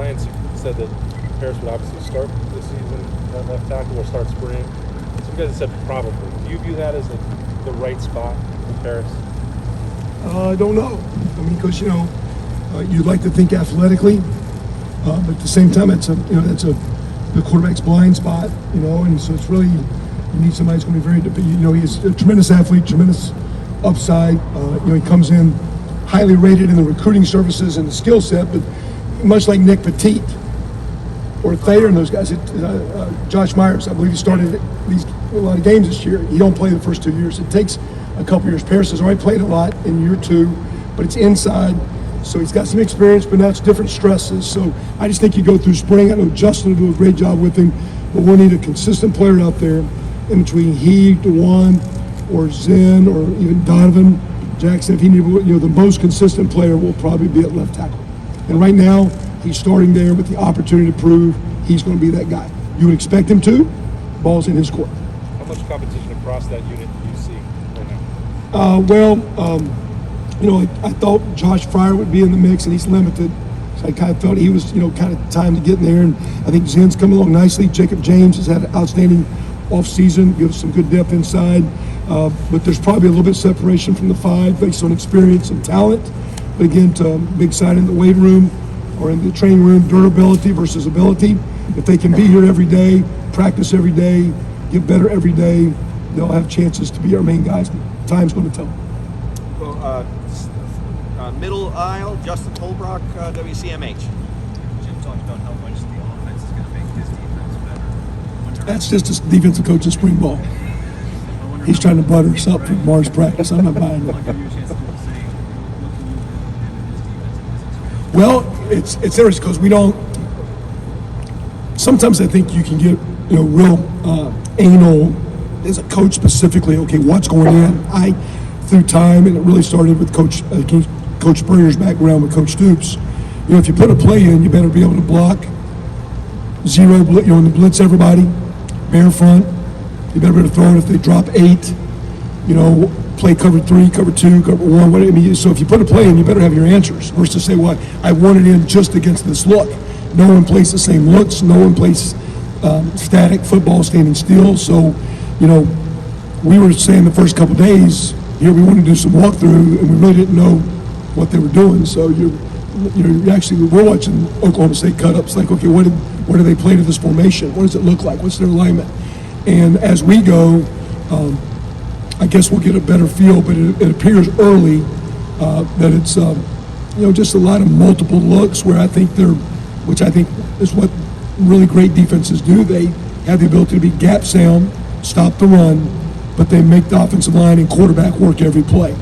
Bryant said that Paris would obviously start this season at left tackle or start spring. So you guys have said probably. Do you view that as the right spot for Paris? I don't know. I mean, because you'd like to think athletically, but at the same time, that's the quarterback's blind spot. And so it's really you need somebody who's going to be very. He's a tremendous athlete, tremendous upside. He comes in highly rated in the recruiting services and the skill set, but much like Nick Petit or Thayer and those guys, Josh Myers, I believe he started a lot of games this year. He don't play the first 2 years. It takes a couple years. Paris has already played a lot in year 2, but it's inside, so he's got some experience, but now it's different stresses. So I just think you go through spring. I know Justin will do a great job with him, but we'll need a consistent player out there in between he, DeJuan, or Zen, or even Donovan Jackson. If he needs, the most consistent player will probably be at left tackle. And right now, he's starting there with the opportunity to prove he's going to be that guy. You would expect him to. Ball's in his court. How much competition across that unit do you see right now? I thought Josh Fryer would be in the mix, and he's limited. So I kind of felt he was, kind of time to get in there. And I think Zen's coming along nicely. Jacob James has had an outstanding offseason, gives some good depth inside. But there's probably a little bit of separation from the 5 based on experience and talent. But again, to big side in the weight room or in the training room, durability versus ability. If they can be here every day, practice every day, get better every day, they'll have chances to be our main guys. Time's going to tell. Well, middle aisle, Justin Holbrook, WCMH. Jim talked about how much the offense is going to make his defense better. That's just a defensive coach in spring ball. He's trying to butter us up for Mars practice. I'm not buying it. Well, it's interesting because we don't. Sometimes I think you can get real anal as a coach specifically. Okay, what's going on? Through time, and it really started with Coach Spurrier's background with Coach Stoops. If you put a play in, you better be able to block zero. And the blitz everybody, bare front. You better be able to throw it if they drop 8. Play cover 3, cover 2, cover 1. What I mean, so if you put a play in, you better have your answers. Versus to say, "Well, I want it in just against this look." No one plays the same looks. No one plays static football, standing still. So, we were saying the first couple of days here we wanted to do some walkthrough, and we really didn't know what they were doing. So we're watching Oklahoma State cut-ups. Like, okay, what do they play to this formation? What does it look like? What's their alignment? And as we go, I guess we'll get a better feel, but it appears early that it's, just a lot of multiple looks which I think is what really great defenses do. They have the ability to be gap sound, stop the run, but they make the offensive line and quarterback work every play.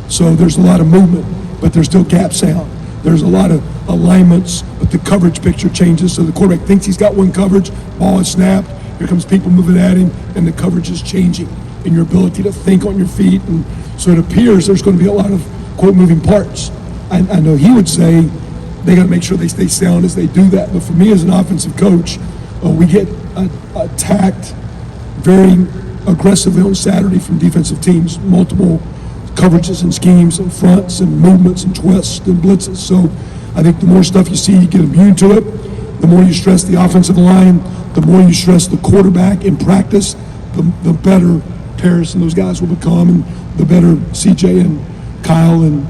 So there's a lot of movement, but there's still gap sound. There's a lot of alignments, but the coverage picture changes. So the quarterback thinks he's got one coverage, ball is snapped, here comes people moving at him, and the coverage is changing in your ability to think on your feet. And so it appears there's going to be a lot of, quote, moving parts. I know he would say they got to make sure they stay sound as they do that. But for me as an offensive coach, we get attacked very aggressively on Saturday from defensive teams, multiple coverages and schemes and fronts and movements and twists and blitzes. So I think the more stuff you see, you get immune to it. The more you stress the offensive line, the more you stress the quarterback in practice, the better Paris and those guys will become, and the better CJ and Kyle and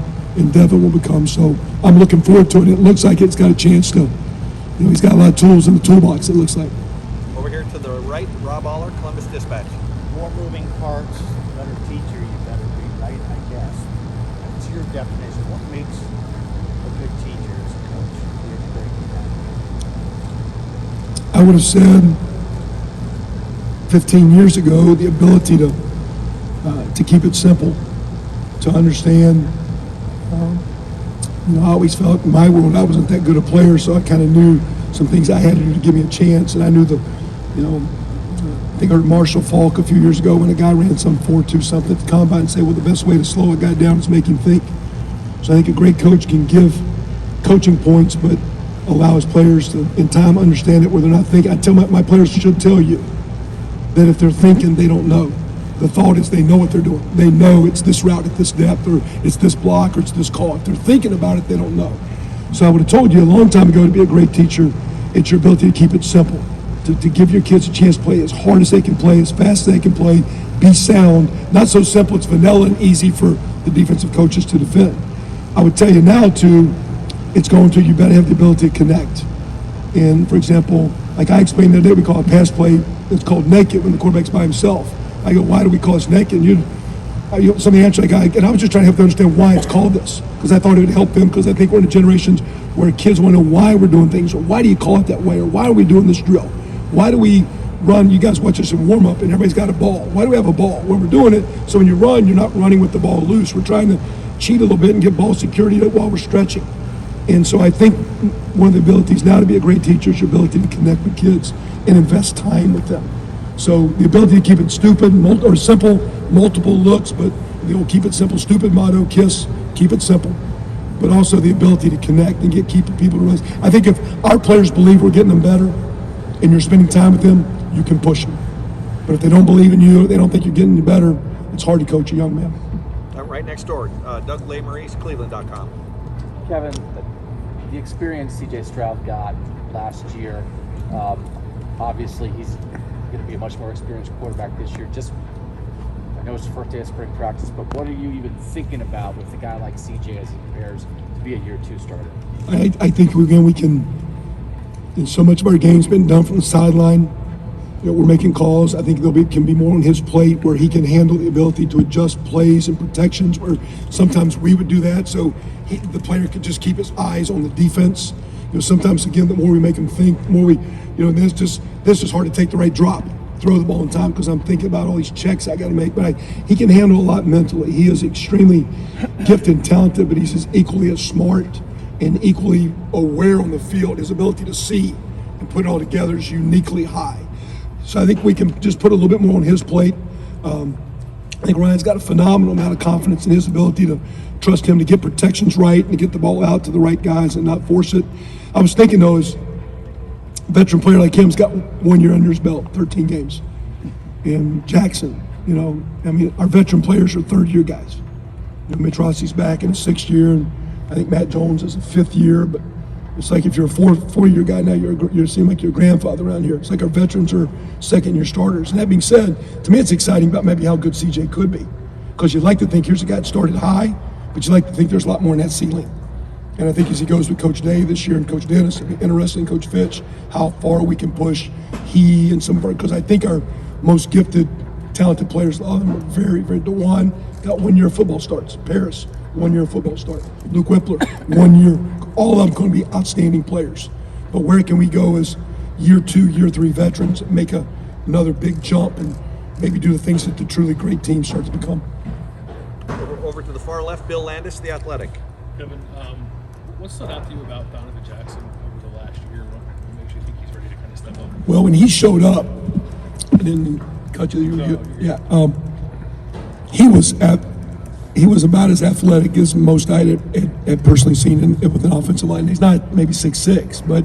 Devin will become. So I'm looking forward to it. It looks like it's got a chance to, he's got a lot of tools in the toolbox, it looks like. Over here to the right, Rob Aller, Columbus Dispatch. More moving parts, better teacher, you better be right, I guess. What's your definition? What makes a good teacher as a coach? You're breaking that. I would have said 15 years ago, the ability to keep it simple, to understand. I always felt in my world I wasn't that good a player, so I kind of knew some things I had to do to give me a chance. And I knew I think I heard Marshall Falk a few years ago when a guy ran some 4.2 something at the combine and say, well, the best way to slow a guy down is make him think. So I think a great coach can give coaching points, but allow his players to, in time, understand it where they're not thinking. I tell my players should tell you that if they're thinking, they don't know. The thought is they know what they're doing. They know it's this route at this depth, or it's this block, or it's this call. If they're thinking about it, they don't know. So I would have told you a long time ago, to be a great teacher, it's your ability to keep it simple, to give your kids a chance to play as hard as they can play, as fast as they can play, be sound, not so simple it's vanilla and easy for the defensive coaches to defend. I would tell you now too, it's going to, you better have the ability to connect. And for example, like I explained the other day, we call a pass play, it's called naked when the quarterback's by himself. I go, why do we call this naked? And somebody answered that guy, and I was just trying to help them understand why it's called this, because I thought it would help them, because I think we're in a generation where kids want to know why we're doing things, or why do you call it that way, or why are we doing this drill? Why do we run? You guys watch us in warm up and everybody's got a ball. Why do we have a ball? Well, we're doing it so when you run, you're not running with the ball loose. We're trying to cheat a little bit and get ball security while we're stretching. And so I think one of the abilities now to be a great teacher is your ability to connect with kids and invest time with them. So the ability to keep it stupid or simple, multiple looks, but the old keep it simple, stupid motto, KISS, keep it simple. But also the ability to connect and keep people to rest. I think if our players believe we're getting them better and you're spending time with them, you can push them. But if they don't believe in you, they don't think you're getting any better, it's hard to coach a young man. Right next door, Doug Lesmaurice, Cleveland.com. Kevin, the experience CJ Stroud got last year, obviously he's going to be a much more experienced quarterback this year. I know it's the first day of spring practice, but what are you even thinking about with a guy like CJ as he prepares to be a year 2 starter? I think we can, and so much of our game's been done from the sideline. We're making calls. I think can be more on his plate where he can handle the ability to adjust plays and protections where sometimes we would do that. So the player could just keep his eyes on the defense. Sometimes again, the more we make him think, the more we, this is hard to take the right drop, throw the ball in time because I'm thinking about all these checks I got to make. But he can handle a lot mentally. He is extremely gifted and talented, but he's equally as smart and equally aware on the field. His ability to see and put it all together is uniquely high. So I think we can just put a little bit more on his plate. I think Ryan's got a phenomenal amount of confidence in his ability to trust him to get protections right and to get the ball out to the right guys and not force it. I was thinking though, as a veteran player like him's got 1 year under his belt, 13 games. And Jackson, our veteran players are 3rd-year guys. Mitch Rossi's back in his 6th year, and I think Matt Jones is a 5th year, but it's like if you're a 4-year guy now, you seem like your grandfather around here. It's like our veterans are 2nd-year starters. And that being said, to me it's exciting about maybe how good CJ could be. Because you'd like to think here's a guy that started high, but you like to think there's a lot more in that ceiling. And I think as he goes with Coach Day this year and Coach Dennis, it'll be interesting, Coach Fitch, how far we can push he and some of our, because I think our most gifted, talented players, a lot of them are very, very, DeJuan got 1 year of football starts. Paris, 1 year of football start. Luke Whippler, 1 year. All of them going to be outstanding players. But where can we go as year 2, year 3 veterans and make another big jump and maybe do the things that the truly great teams start to become? Over to the far left, Bill Landis, The Athletic. Kevin, what stood out to you about Donovan Jackson over the last year? What makes you think he's ready to kind of step up? Well, when he showed up, I didn't cut you. He was about as athletic as most I had personally seen with an offensive line. He's not maybe 6'6", but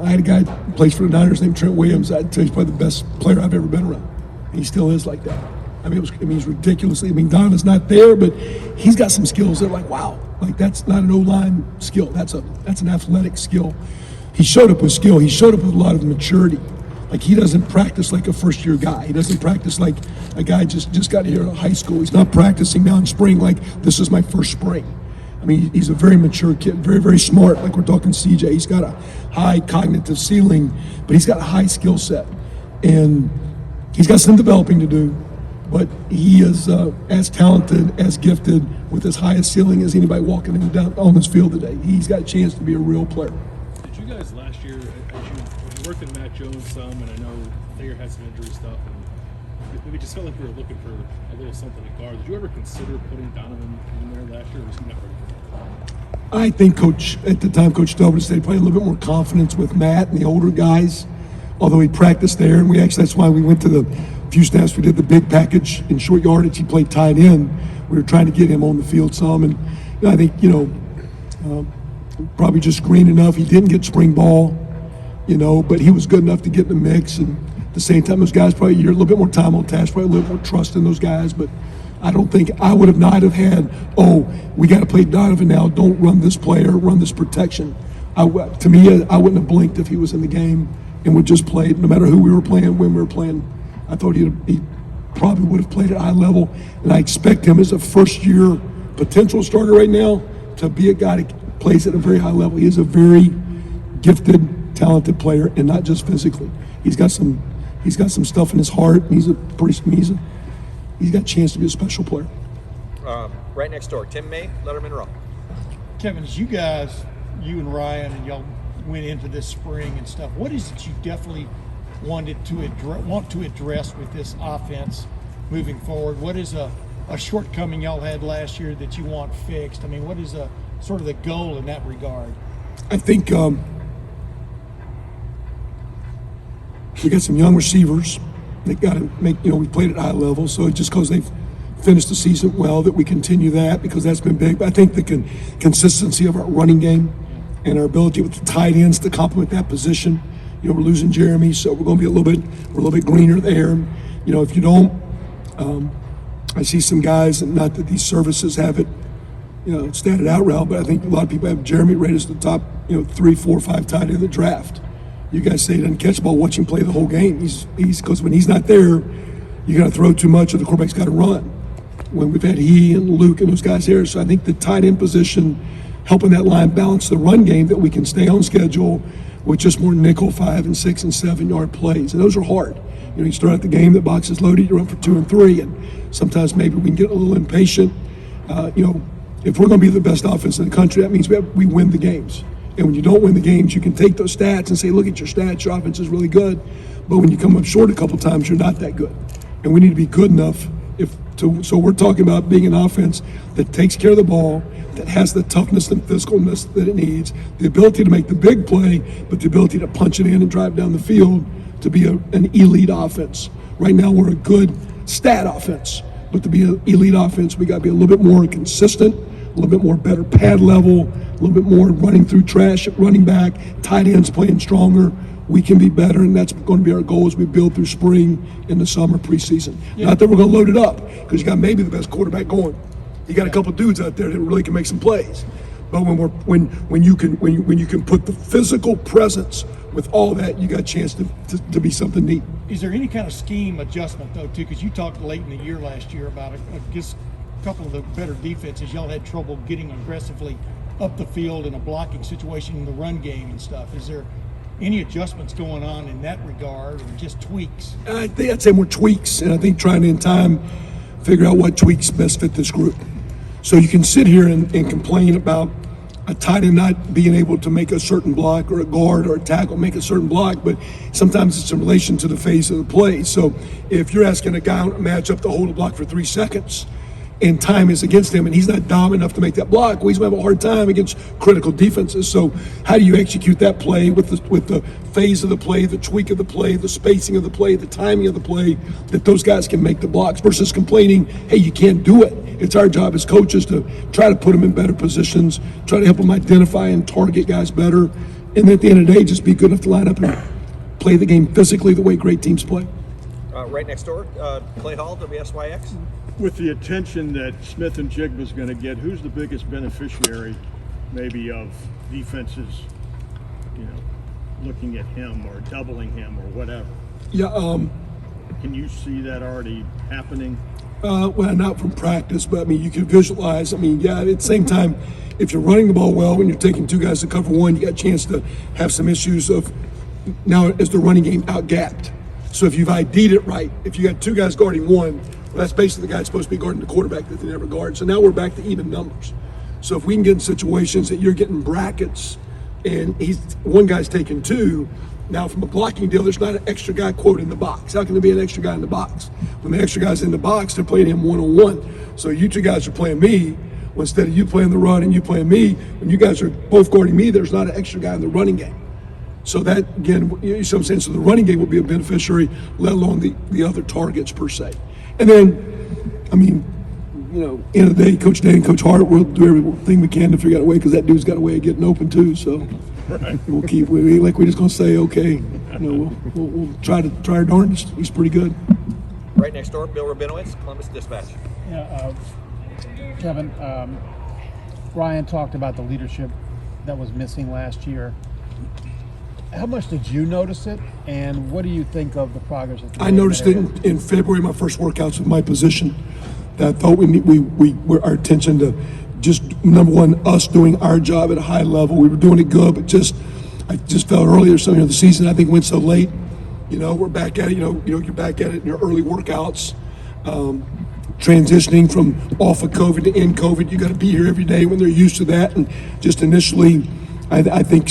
I had a guy who plays for the Niners named Trent Williams. I'd tell you he's probably the best player I've ever been around. He still is like that. He's ridiculously. Donovan's not there, but he's got some skills that are like, wow, like that's not an O-line skill. That's an athletic skill. He showed up with skill. He showed up with a lot of maturity. Like he doesn't practice like a first-year guy. He doesn't practice like a guy just got here out of high school. He's not practicing now in spring like this is my first spring. He's a very mature kid, very, very smart. Like we're talking CJ. He's got a high cognitive ceiling, but he's got a high skill set, and he's got some developing to do. But he is as talented, as gifted, with as high a ceiling as anybody walking down on this field today. He's got a chance to be a real player. Did you guys last year, as you worked with Matt Jones some, and I know Thayer had some injury stuff, and maybe just felt like you were looking for a little something at guard. Did you ever consider putting Donovan in there last year, or was he not ready for that? I think at the time, Coach Stelbert said probably a little bit more confidence with Matt and the older guys, although he practiced there, and that's why we went to the few snaps. We did the big package in short yardage. He played tight end. We were trying to get him on the field some, and I think probably just green enough. He didn't get spring ball, but he was good enough to get in the mix. And at the same time, those guys probably a little bit more time on task, probably a little more trust in those guys. But I don't think I would have not have had, oh, we got to play Donovan now. Don't run this player, run this protection. To me, I wouldn't have blinked if he was in the game and would just play, no matter who we were playing, when we were playing. I thought he probably would have played at a high level, and I expect him as a first-year potential starter right now to be a guy that plays at a very high level. He is a very gifted, talented player, and not just physically. He's got some stuff in his heart. And he's got a chance to be a special player. Right next door, Tim May, Letterman Row. Kevin, as you and Ryan and y'all went into this spring and stuff, what is it you definitely want to address with this offense moving forward? What is a shortcoming y'all had last year that you want fixed? I mean, what is sort of the goal in that regard? I think we got some young receivers that got to make, we played at a high level, so just because they've finished the season well, that we continue that, because that's been big. But I think the consistency of our running game and our ability with the tight ends to complement that position. We're losing Jeremy, so we're going to be a little bit greener there. If you don't, I see some guys, and not that these services have it, statted out route, but I think a lot of people have Jeremy rated as the top, 3, 4, 5 tight end of the draft. You guys say he doesn't catch the ball, watch him play the whole game. He's because when he's not there, you got to throw too much, or the quarterback's got to run. When we've had he and Luke and those guys there, so I think the tight end position, helping that line balance the run game, that we can stay on schedule with just more nickel 5 and 6 and 7 yard plays, and those are hard. You start out the game, the box is loaded, you run for 2 and 3, and sometimes maybe we can get a little impatient. If we're going to be the best offense in the country, that means we win the games. And when you don't win the games, you can take those stats and say, look at your stats, your offense is really good. But when you come up short a couple times, you're not that good. And we need to be good enough so we're talking about being an offense that takes care of the ball, that has the toughness and physicalness that it needs, the ability to make the big play, but the ability to punch it in and drive down the field to be an elite offense. Right now, we're a good stat offense, but to be an elite offense, we got to be a little bit more consistent, a little bit more better pad level, a little bit more running through trash at running back, tight ends playing stronger. We can be better, and that's going to be our goal as we build through spring and the summer preseason. Yeah. Not that we're going to load it up, because you got maybe the best quarterback going. You got a couple dudes out there that really can make some plays. But when you can put the physical presence with all that, you got a chance to be something neat. Is there any kind of scheme adjustment though too? Because you talked late in the year last year about just a couple of the better defenses. Y'all had trouble getting aggressively up the field in a blocking situation in the run game and stuff. Is there any adjustments going on in that regard, or just tweaks? I think I'd say more tweaks, and I think trying to in time figure out what tweaks best fit this group. So you can sit here and complain about a tight end not being able to make a certain block, or a guard or a tackle make a certain block, but sometimes it's in relation to the phase of the play. So if you're asking a guy on a matchup to hold a block for 3 seconds, and time is against him, and he's not dominant enough to make that block, well, he's going to have a hard time against critical defenses. So how do you execute that play with the phase of the play, the tweak of the play, the spacing of the play, the timing of the play, that those guys can make the blocks, versus complaining, hey, you can't do it. It's our job as coaches to try to put them in better positions, try to help them identify and target guys better, and at the end of the day, just be good enough to line up and play the game physically the way great teams play. Right next door, Clay Hall, WSYX. With the attention that Smith and Jigba's going to get, who's the biggest beneficiary, maybe, of defenses, looking at him or doubling him or whatever? Yeah. Can you see that already happening? Well, not from practice, but you can visualize. At the same time, if you're running the ball well, when you're taking 2 guys to cover 1, you got a chance to have some issues of now is the running game out-gapped. So if you've ID'd it right, if you got 2 guys guarding 1, well, that's basically the guy that's supposed to be guarding the quarterback that they never guard. So now we're back to even numbers. So if we can get in situations that you're getting brackets and one guy's taking 2, now from a blocking deal, there's not an extra guy, quote, in the box. How can there be an extra guy in the box? When the extra guy's in the box, they're playing him one-on-one. So you 2 guys are playing me. Well, instead of you playing the run and you playing me, when you guys are both guarding me, there's not an extra guy in the running game. So that, again, you see what I'm saying? So the running game will be a beneficiary, let alone the other targets per se. And then, end of the day, Coach Day and Coach Hart will do everything we can to figure out a way, because that dude's got a way of getting open too. So right. We'll keep, we're just going to say, okay, we'll try our darndest. He's pretty good. Right next door, Bill Rabinowitz, Columbus Dispatch. Yeah, Kevin, Ryan talked about the leadership that was missing last year. How much did you notice it, and what do you think of the progress? I noticed it in February, my first workouts with my position, that I thought we were our attention to just, number one, us doing our job at a high level. We were doing it good, but I just felt earlier, so the season I think went so late. We're back at it. You're back at it in your early workouts. Transitioning from off of COVID to in COVID, you got to be here every day when they're used to that. And just initially, I think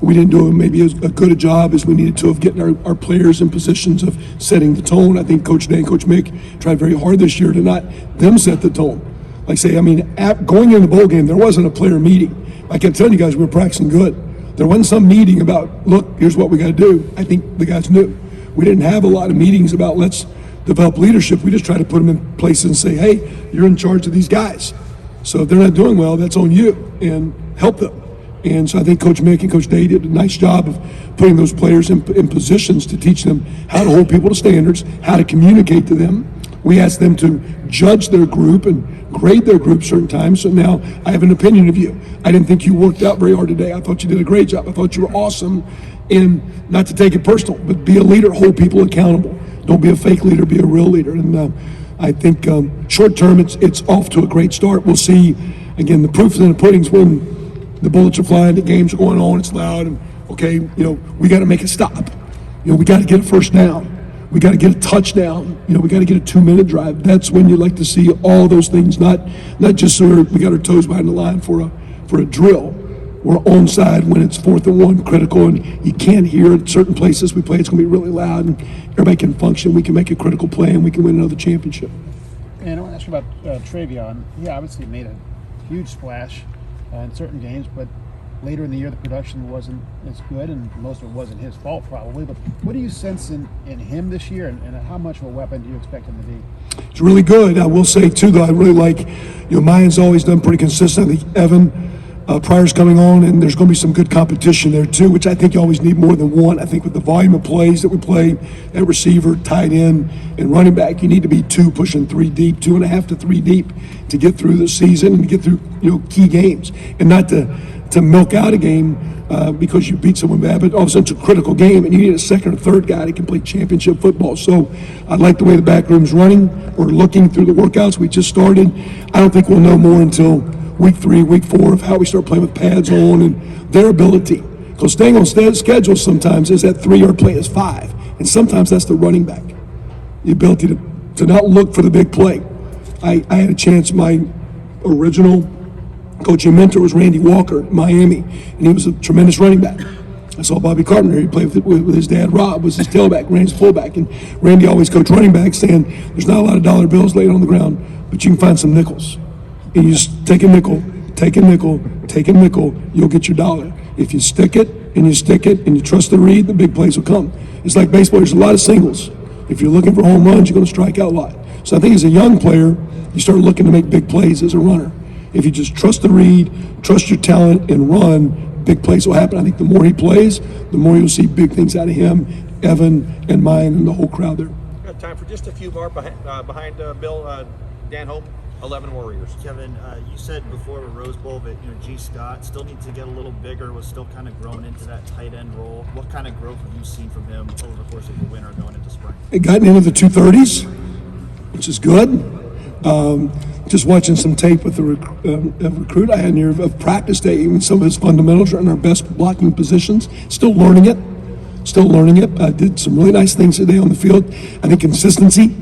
we didn't do maybe as good a job as we needed to of getting our players in positions of setting the tone. I think Coach Day and Coach Mick tried very hard this year to not them set the tone. Like say, going into the bowl game, there wasn't a player meeting. I kept telling you guys we were practicing good. There wasn't some meeting about, look, here's what we got to do. I think the guys knew. We didn't have a lot of meetings about let's develop leadership. We just try to put them in places and say, hey, you're in charge of these guys. So if they're not doing well, that's on you, and help them. And so I think Coach Mick and Coach Day did a nice job of putting those players in positions to teach them how to hold people to standards, how to communicate to them. We asked them to judge their group and grade their group certain times. So now I have an opinion of you. I didn't think you worked out very hard today. I thought you did a great job. I thought you were awesome. And not to take it personal, but be a leader, hold people accountable. Don't be a fake leader, be a real leader. And I think short term, it's off to a great start. We'll see, again, the proof is in the pudding's when the bullets are flying, the games are going on, it's loud, and okay, we got to make it stop. We got to get a first down. We got to get a touchdown. We got to get a 2-minute drive. That's when you like to see all those things, not just so we got our toes behind the line for a drill. We're onside when it's 4th and 1, critical, and you can't hear at certain places we play. It's going to be really loud, and everybody can function. We can make a critical play, and we can win another championship. And I want to ask you about Travion. He obviously made a huge splash in certain games, but later in the year the production wasn't as good, and most of it wasn't his fault probably. But what do you sense in him this year, and how much of a weapon do you expect him to be? It's really good. I will say too, though, I really like, Mayan's always done pretty consistent. I think Evan Pryor's coming on, and there's going to be some good competition there too, which I think you always need more than one. I think with the volume of plays that we play at receiver, tight end, and running back, you need to be 2 pushing 3 deep, 2.5 to 3 deep to get through the season and to get through key games, and not to milk out a game because you beat someone bad, but all of a sudden it's a critical game and you need a second or third guy that can play championship football. So I like the way the back room's running. We're looking through the workouts we just started. I don't think we'll know more until week 3, week 4 of how we start playing with pads on and their ability. Because staying on schedule sometimes is that 3-yard play is 5, and sometimes that's the running back. The ability to not look for the big play. I had a chance, my original coaching mentor was Randy Walker at Miami, and he was a tremendous running back. I saw Bobby Carpenter. He played with his dad, Rob, was his tailback, Randy's fullback, and Randy always coached running backs, saying there's not a lot of dollar bills laid on the ground, but you can find some nickels. And you just take a nickel, take a nickel, take a nickel, you'll get your dollar. If you stick it and you trust the read, the big plays will come. It's like baseball, there's a lot of singles. If you're looking for home runs, you're going to strike out a lot. So I think as a young player, you start looking to make big plays as a runner. If you just trust the read, trust your talent, and run, big plays will happen. I think the more he plays, the more you'll see big things out of him, Evan, and mine, and the whole crowd there. We've got time for just a few more behind Bill, Dan Hope, 11 Warriors. Kevin, you said before the Rose Bowl that G. Scott still needs to get a little bigger, was still kind of growing into that tight end role. What kind of growth have you seen from him over the course of the winter going into spring? It gotten into the 230s, which is good. Just watching some tape with the recruit I had here of practice day, even some of his fundamentals are in our best blocking positions. Still learning it. I did some really nice things today on the field. I think consistency,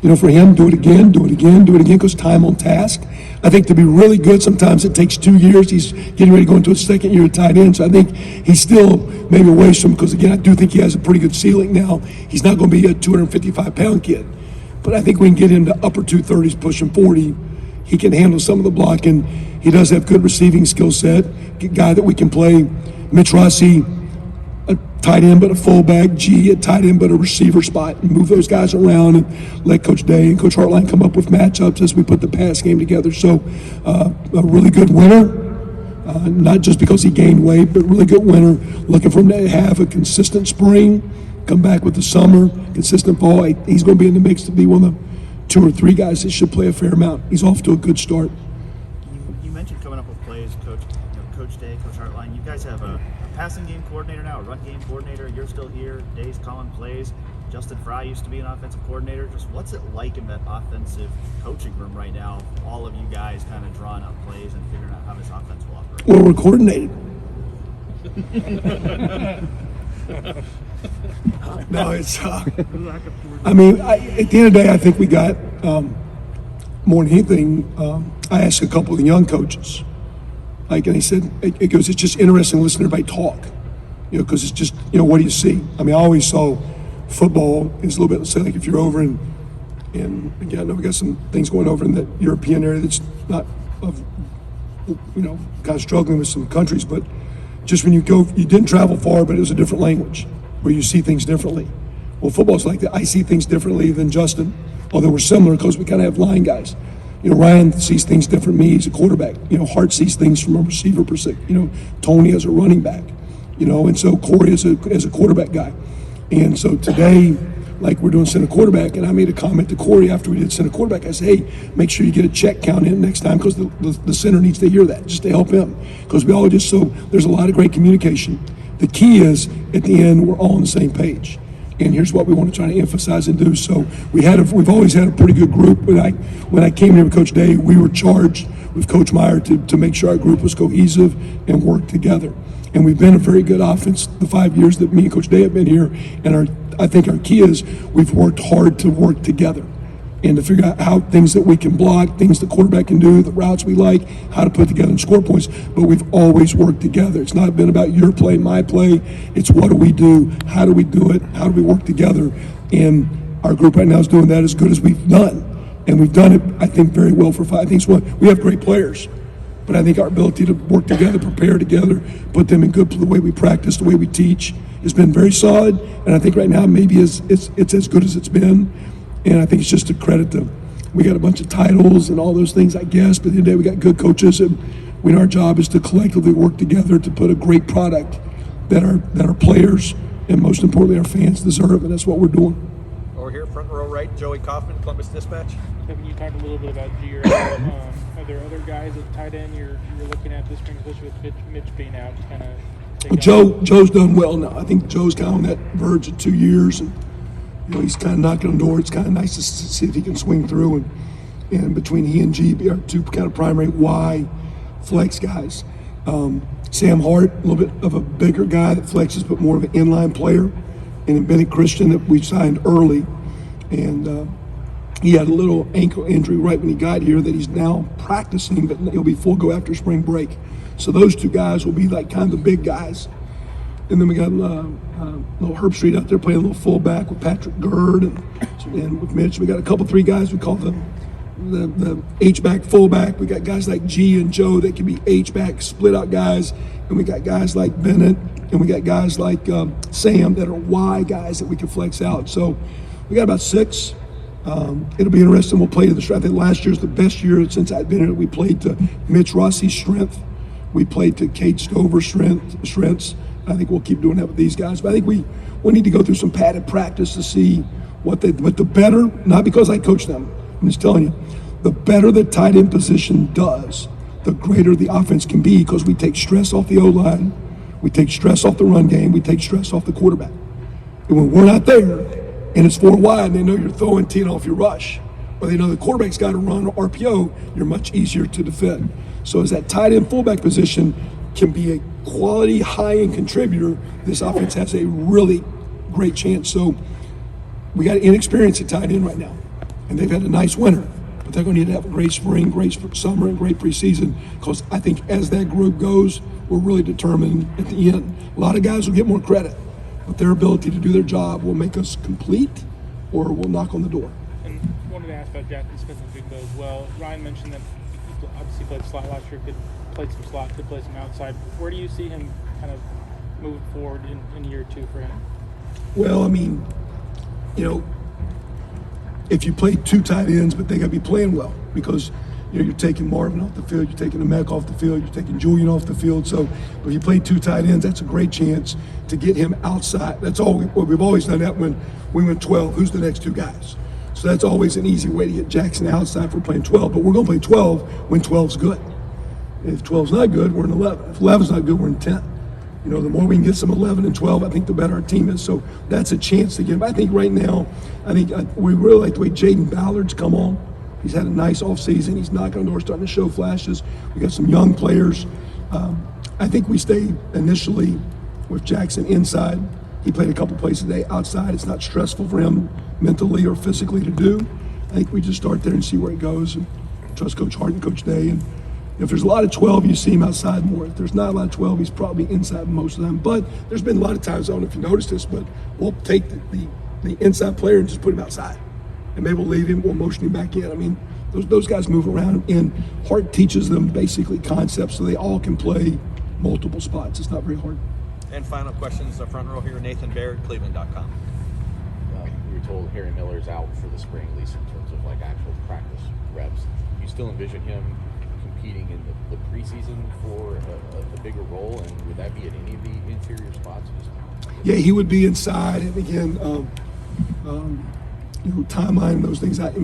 for him, do it again, because time on task. I think to be really good, sometimes it takes 2 years. He's getting ready to go into his second year at tight end, so I think he's still maybe away from, because again, I do think he has a pretty good ceiling now. He's not going to be a 255-pound kid. But I think we can get him to upper 230s, pushing 40. He can handle some of the blocking. He does have good receiving skill set. Guy that we can play. Mitch Rossi, a tight end but a fullback. G, a tight end but a receiver spot. And move those guys around and let Coach Day and Coach Hartline come up with matchups as we put the pass game together. So a really good winner. Not just because he gained weight, but really good winter. Looking for him to have a consistent spring, come back with the summer, consistent fall. He's going to be in the mix to be one of the 2 or 3 guys that should play a fair amount. He's off to a good start. You mentioned coming up with plays, Coach. Coach Day, Coach Hartline. You guys have a passing game coordinator now, a run game coordinator. You're still here. Day's calling plays. Justin Fry used to be an offensive coordinator. Just what's it like in that offensive coaching room right now? All of you guys kind of drawing up plays and figuring out how this offense will operate. Well, we're coordinated. No, it's. I mean, at the end of the day, I think we got more than anything. I asked a couple of the young coaches, and he said, "It goes. It's just interesting listening to everybody talk, because it's just, what do you see? I mean, I always saw football is a little bit, say, like if you're over in again, I know we got some things going over in the European area that's not of, kind of struggling with some countries, but just when you go, you didn't travel far, but it was a different language where you see things differently. Well, football's like that. I see things differently than Justin, although we're similar because we kind of have line guys. Ryan sees things different than me. He's a quarterback. Hart sees things from a receiver perspective. Tony as a running back. And so Corey is a quarterback guy. And so today, like we're doing center quarterback, and I made a comment to Corey after we did center quarterback. I said, hey, make sure you get a check count in next time because the center needs to hear that just to help him. Because we all there's a lot of great communication. The key is, at the end, we're all on the same page. And here's what we want to try to emphasize and do. So we've always had a pretty good group. When I came here with Coach Day, we were charged with Coach Meyer to make sure our group was cohesive and work together. And we've been a very good offense the 5 years that me and Coach Day have been here. And I think our key is we've worked hard to work together and to figure out how things that we can block, things the quarterback can do, the routes we like, how to put together and score points. But we've always worked together. It's not been about your play, my play. It's what do we do? How do we do it? How do we work together? And our group right now is doing that as good as we've done. And we've done it, I think, very well for 5. I think we have great players. But I think our ability to work together, prepare together, put them in good the way we practice, the way we teach, has been very solid. And I think right now maybe it's as good as it's been. And I think it's just a credit to we got a bunch of titles and all those things, I guess. But at the end of the day, we got good coaches, and our job is to collectively work together to put a great product that our players and most importantly our fans deserve, and that's what we're doing. Over here, front row right, Joey Kaufman, Columbus Dispatch. Kevin, you talked a little bit about G. Are there other guys at tight end you're looking at this spring, especially with Mitch being out? Kind of. Joe's done well now. I think Joe's kind of on that verge of 2 years, and he's kind of knocking on the door. It's kind of nice to see if he can swing through. And between he and G be our 2 kind of primary Y flex guys. Sam Hart, a little bit of a bigger guy that flexes, but more of an inline player. And then Benny Christian that we signed early, and he had a little ankle injury right when he got here that he's now practicing, but he'll be full go after spring break. So those 2 guys will be like kind of the big guys. And then we got little Herb Street out there playing a little fullback with Patrick Gerd and with Mitch. We got a couple 3 guys we call them the H-back fullback. We got guys like G and Joe that can be H-back split out guys, and we got guys like Bennett, and we got guys like Sam that are Y guys that we can flex out. So we got about 6. It'll be interesting. We'll play to the strength. I think last year's the best year since I've been here. We played to Mitch Rossi's strength. We played to Cade Stover's strengths. I think we'll keep doing that with these guys. But I think we need to go through some padded practice to see but the better, not because I coach them, I'm just telling you, the better the tight end position does, the greater the offense can be, because we take stress off the O-line, we take stress off the run game, we take stress off the quarterback. And when we're not there, and it's 4 wide, and they know you're throwing, teeing off your rush, or they know the quarterback's got to run or RPO, you're much easier to defend. So as that tight end fullback position can be a quality high-end contributor, this offense has a really great chance. So we got inexperience at tight end right now, and they've had a nice winter, but they're going to need to have a great spring, great summer, and great preseason, because I think as that group goes, we're really determined at the end. A lot of guys will get more credit, but their ability to do their job will make us complete or will knock on the door. And wanted to ask about Jackson Smith and Jigbo as well. Ryan mentioned that he obviously played slot last year, could play some slot, could play some outside. Where do you see him kind of moving forward in year 2 for him? Well, I mean, if you play 2 tight ends, but they got to be playing well, because you're taking Marvin off the field, you're taking Emek off the field, you're taking Julian off the field. So if you play 2 tight ends, that's a great chance to get him outside. That's all we've always done that when we went 12. Who's the next 2 guys? So that's always an easy way to get Jackson outside if we're playing 12. But we're going to play 12 when 12's good. If 12's not good, we're in 11. If 11's not good, we're in 10. You know, the more we can get some 11 and 12, I think the better our team is. So that's a chance to get him. I think right now, we really like the way Jaden Ballard's come on. He's had a nice offseason. He's knocking on doors, starting to show flashes. We got some young players. I think we stay initially with Jackson inside. He played a couple plays today outside. It's not stressful for him mentally or physically to do. I think we just start there and see where it goes and trust Coach Hart and Coach Day. And if there's a lot of 12, you see him outside more. If there's not a lot of 12, he's probably inside most of them. But there's been a lot of times, I don't know if you noticed this, but we'll take the inside player and just put him outside. And maybe we'll leave him, we'll motion him back in. I mean, those guys move around, and Hart teaches them basically concepts so they all can play multiple spots. It's not very hard. And final questions, front row here, Nathan Baird, Cleveland.com. We were told Harry Miller's out for the spring, at least in terms of like actual practice reps. You still envision him competing in the preseason for a bigger role, and would that be at any of the interior spots? Yeah, he would be inside, and again, timeline and those things. But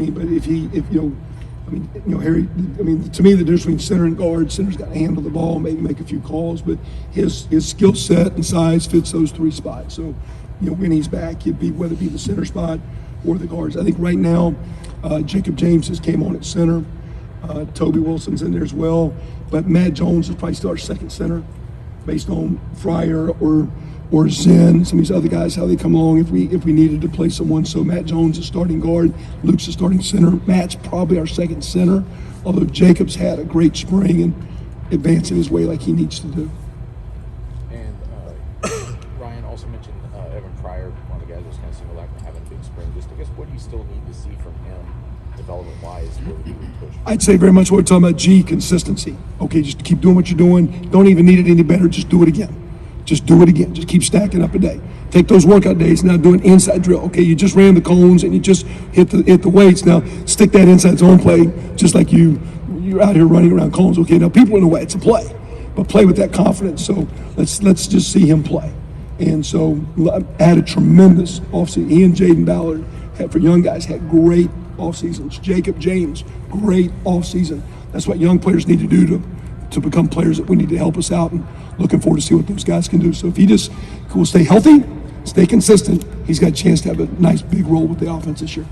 Harry. To me, the difference between center and guard, center's got to handle the ball, maybe make a few calls, but his skill set and size fits those 3 spots. So, when he's back, he'd be whether it be the center spot or the guards. I think right now, Jacob James has came on at center. Toby Wilson's in there as well, but Matt Jones is probably still our second center, based on Fryer or Zen, some of these other guys, how they come along if we needed to play someone. So Matt Jones is starting guard, Luke's the starting center, Matt's probably our second center, although Jacob's had a great spring and advancing his way like he needs to do. And Ryan also mentioned Evan Fryer, one of the guys who's kind of singled out for having a big spring. Just I guess, what do you still need to see from him development-wise? Where would you push? I'd say very much what we're talking about, consistency. Okay, just keep doing what you're doing. Don't even need it any better, just do it again. Just do it again. Just keep stacking up a day. Take those workout days, now do an inside drill. Okay, you just ran the cones and you just hit the weights. Now stick that inside zone play, just like you're out here running around cones. Okay, now people are in the way. It's a play, but play with that confidence. So let's just see him play. And so had a tremendous offseason. He and Jaden Ballard, for young guys, had great off seasons. Jacob James, great off season. That's what young players need to do to become players that we need to help us out, and looking forward to see what those guys can do. So if he just will stay healthy, stay consistent, he's got a chance to have a nice big role with the offense this year.